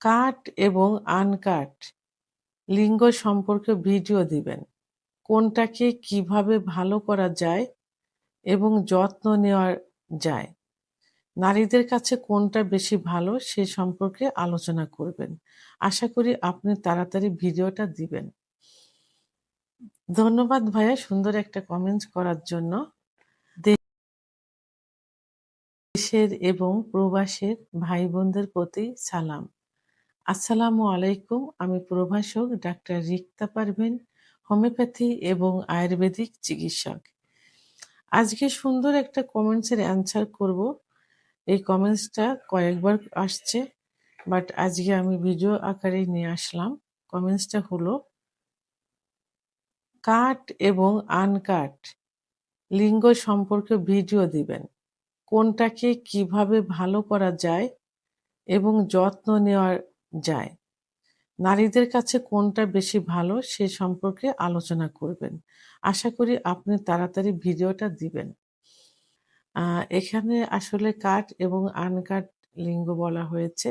কাট এবং আনকাট লিঙ্গ সম্পর্কে ভিডিও দিবেন। কোনটাকে কিভাবে ভালো করা যায় এবং যত্ন নেওয়া যায়। নারীদের কাছে কোনটা বেশি ভালো সে সম্পর্কে আলোচনা করবেন। আশা করি আপনি তাড়াতাড়ি ভিডিওটা দিবেন। ধন্যবাদ ভাইয়া সুন্দর একটা কমেন্টস করার জন্য। দেশের এবং প্রবাসের ভাই বোনদের প্রতি সালাম। আসসালামু আলাইকুম। আমি প্রভাষক ডাক্তার রিক্তা পারভীন, হোমিওপ্যাথি এবং আয়ুর্বেদিক চিকিৎসক। আজকে সুন্দর একটা কমেন্টসের অ্যান্সার করব। এই কমেন্টসটা কয়েকবার আসছে, বাট আজকে আমি ভিডিও আকারে নিয়ে আসলাম। কমেন্টসটা হলো, কাট এবং আনকাট লিঙ্গ সম্পর্কে ভিডিও দিবেন। কোনটাকে কিভাবে ভালো করা যায় এবং যত্ন নেওয়া যায়। নারীদের কাছে কোনটা বেশি ভালো সে সম্পর্কে আলোচনা করবেন। আশা করি আপনি তাড়াতাড়ি ভিডিওটা দিবেন। এখানে আসলে কাট এবং আনকাট লিঙ্গ বলা হয়েছে।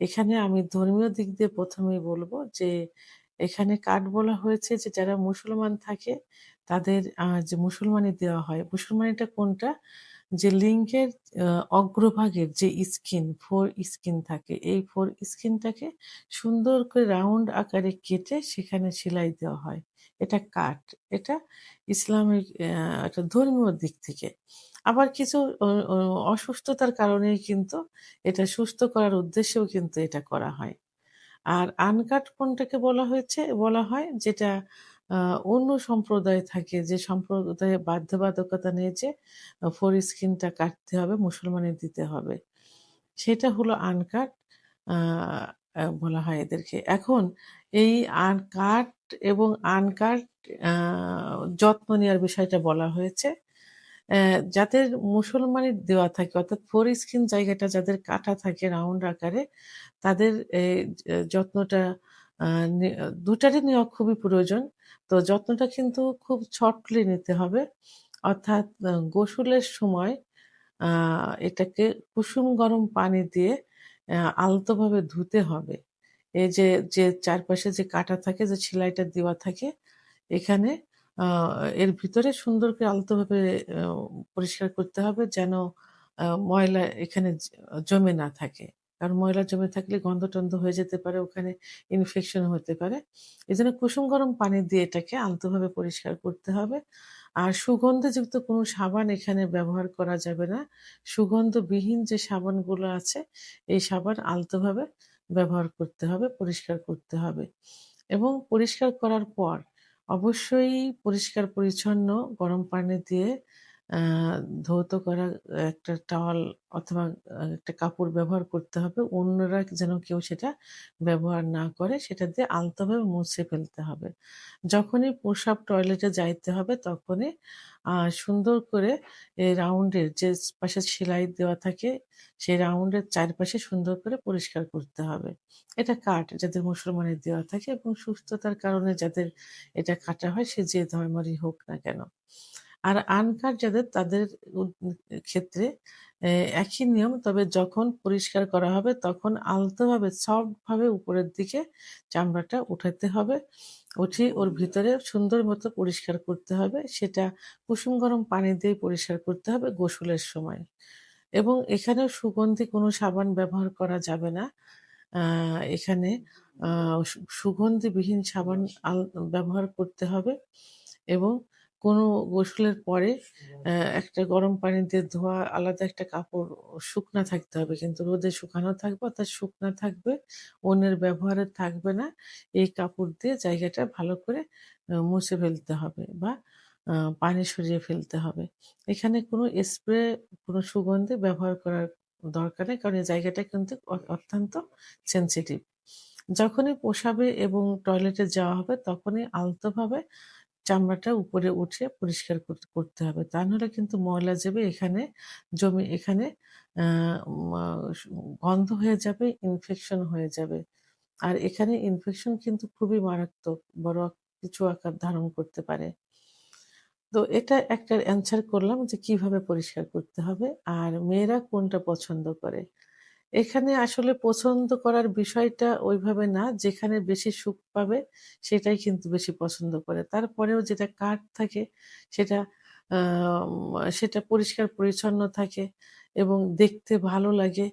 এখানে আমি ধর্মীয় দিক দিয়ে প্রথমেই বলবো যে এখানে কাট বলা হয়েছে যে যারা মুসলমান থাকে তাদের যে মুসলমানি দেওয়া হয়। মুসলমানিটা কোনটা? যে লিঙ্গের অগ্রভাগের যে স্কিন, ফোর স্কিন থাকে, এই ফোর স্কিনটাকে সুন্দর করে রাউন্ড আকারে কেটে সেখানে সেলাই দেওয়া হয়। এটা কাট। এটা ইসলামিক একটা ধর্মীয় দিক থেকে। আবার কিছু অ অ অসুস্থতার কারণেই কিন্তু এটা সুস্থ করার উদ্দেশ্যেও কিন্তু এটা করা হয়। আর আনকাট কোনটাকে বলা হয়েছে? বলা হয় যেটা আ অন্য সম্প্রদায় থাকে, যে সম্প্রদায়ে বাধ্যবাধকতা নেই যে ফোরস্কিনটা কাটতে হবে, মুসলমানের দিতে হবে। সেটা হলো আনকাট আ বলা হয় এদেরকে। এখন এই কাট এবং আনকাট আ যত্ন নেওয়ার বিষয়টা বলা হয়েছে। যাদের মুসলমানের দেওয়া থাকে অর্থাৎ ফোরস্কিন জায়গাটা যাদের কাটা থাকে রাউন্ড আকারে, তাদের যত্নটা আ নে ২ টারই নেওয়া খুবই প্রয়োজন। তো যত্নটা কিন্তু খুব শর্টলি নিতে হবে। অর্থাৎ গোসলের সময় আ এটাকে কুসুম গরম পানি দিয়ে আলতোভাবে ধুতে হবে। এই যে চারপাশে যে কাটা থাকে, যে সেলাইটা দেওয়া থাকে, এখানে আ এর ভিতরে সুন্দর করে আলতোভাবে আ পরিষ্কার করতে হবে যেন ময়লা এখানে জমে না থাকে। কারণ ময়লা জমে থাকলে গন্ধ-টন্ধ হয়ে যেতে পারে, ওখানে ইনফেকশন হতে পারে। এজন্য কুসুম গরম পানি দিয়ে এটাকে আলতোভাবে পরিষ্কার করতে হবে। আর সুগন্ধযুক্ত কোনো সাবান এখানে ব্যবহার করা যাবে না। সুগন্ধবিহীন যে সাবানগুলো আছে, এই সাবান আলতোভাবে ব্যবহার করতে হবে, পরিষ্কার করতে হবে। এবং পরিষ্কার করার পর অবশ্যই পরিষ্কার পরিচ্ছন্ন গরম পানি দিয়ে আ ধৌত করা একটা টাওয়াল অথবা একটা কাপড় ব্যবহার করতে হবে। অন্যরা যেন কেউ সেটা ব্যবহার না করে, সেটা দিয়ে আলতোভাবে মুছে ফেলতে হবে। যখনই প্রস্রাব টয়লেটে যাইতে হবে তখনই আ সুন্দর করে এই রাউন্ডের যে পাশে সেলাই দেওয়া থাকে, সেই রাউন্ডের চারপাশে সুন্দর করে পরিষ্কার করতে হবে। এটা কাট যাদের মুসলমানের দেওয়া থাকে এবং সুস্থতার কারণে যাদের এটা কাটা হয়, সে যে ধর্মেরই হোক না কেন। আর আনকাট যাদের, তাদের ক্ষেত্রে এ একই নিয়ম। তবে যখন পরিষ্কার করা হবে তখন আলতোভাবে সফট ভাবে উপরের দিকে চামড়াটা উঠাতে হবে। উঠিয়ে ওর ভিতরে সুন্দর মতো পরিষ্কার করতে হবে। সেটা কুসুম গরম পানি দিয়ে পরিষ্কার করতে হবে গোসলের সময়। এবং এখানেও সুগন্ধি কোনো সাবান ব্যবহার করা যাবে না। আ এখানে আ সুগন্ধিবিহীন সাবান ব্যবহার করতে হবে এবং কোনো গোসলের পরে একটা গরম পানি দিয়ে ধোয়া আলাদা একটা কাপড় শুকনা থাকতে হবে। কিন্তু রোদে শুকানো থাকবে, অর্থাৎ শুকনা থাকবে, অন্যের ব্যবহারে থাকবে না। এই কাপড় দিয়ে জায়গাটা ভালো করে মুছে ফেলতে হবে বা আ পানি সরিয়ে ফেলতে হবে। এখানে কোনো স্প্রে, কোনো সুগন্ধি ব্যবহার করার দরকার নেই। কারণ এই জায়গাটা কিন্তু অত্যন্ত সেনসিটিভ। যখনই প্রসাবে এবং টয়লেটে যাওয়া হবে তখনই আলতোভাবে চামড়াটা উপরে উঠিয়ে পরিষ্কার করতে হবে। তা নাহলে কিন্তু ময়লা যাবে এখানে, জমে এখানে আ মা সু গন্ধ হয়ে যাবে, ইনফেকশন হয়ে যাবে। আর এখানে ইনফেকশন কিন্তু খুবই মারাত্মক, বড় কিছু আকার ধারণ করতে পারে। তো এটা একটা অ্যান্সার করলাম যে কিভাবে পরিষ্কার করতে হবে। আর মেয়েরা কোনটা পছন্দ করে। এখানে আসলে পছন্দ করার বিষয়টা ওইভাবে না। যেখানে বেশি সুখ পাবে সেটাই কিন্তু বেশি পছন্দ করে। তারপরেও যেটা কাঠ থাকে সেটা সেটা পরিষ্কার-পরিচ্ছন্ন থাকে এবং দেখতে ভালো লাগে।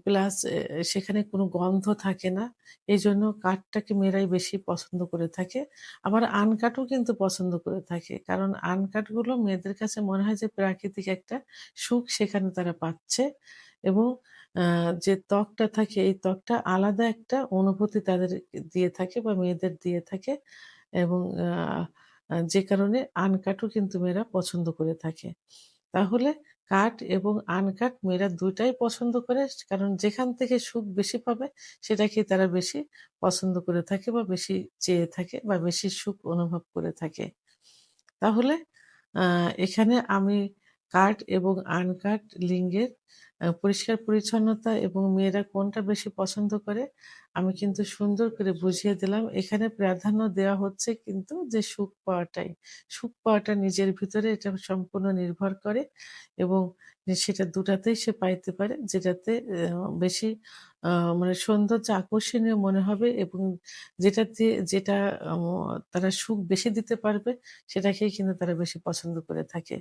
প্লাস সেখানে কোনো গন্ধ থাকে না। এজন্য কাঠটাকে মেয়েরাই বেশি পছন্দ করে থাকে। আবার আনকাঠও কিন্তু পছন্দ করে থাকে। কারণ আনকাঠগুলো মেয়েদের কাছে মনে হয় যে প্রাকৃতিক একটা সুখ সেখানে তারা পাচ্ছে এবং আ যে ত্বকটা থাকে এই ত্বকটা আলাদা একটা অনুভূতি তাদের দিয়ে থাকে বা মেয়েদের দিয়ে থাকে এবং যে কারণে আনকাঠও কিন্তু মেয়েরা পছন্দ করে থাকে। তাহলে কাট এবং আনকাট মেয়েরা ২ টাই পছন্দ করে। কারণ যেখান থেকে সুখ বেশি পাবে সেটাকেই তারা বেশি পছন্দ করে থাকে বা বেশি চেয়ে থাকে বা বেশি সুখ অনুভব করে থাকে। তাহলে আ এখানে আমি কাট এবং আনকাট লিঙ্গের পরিষ্কার-পরিচ্ছন্নতা এবং মেয়েরা কোনটা বেশি পছন্দ করে, আমি কিন্তু সুন্দর করে বুঝিয়ে দিলাম। এখানে প্রাধান্য দেওয়া হচ্ছে কিন্তু যে সুখ পাওয়াটাই। সুখ পাওয়াটা নিজের ভিতরে এটা সম্পূর্ণ নির্ভর করে এবং সেটা দুটাতেই সে পাইতে পারে। যেটাতে বেশি আ মানে সৌন্দর্য আকর্ষণীয় মনে হবে এবং যেটা আ তারা সুখ বেশি দিতে পারবে সেটাকেই কিন্তু তারা বেশি পছন্দ করে থাকে।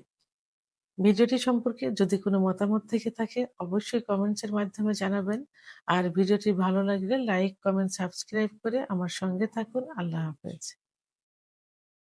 ভিডিওটি সম্পর্কে যদি কোনো মতামত থেকে থাকে অবশ্যই কমেন্টস এর মাধ্যমে জানাবেন। আর ভিডিওটি ভালো লাগলে লাইক, কমেন্ট, সাবস্ক্রাইব করে আমার সঙ্গে থাকুন। আল্লাহ হাফেজ।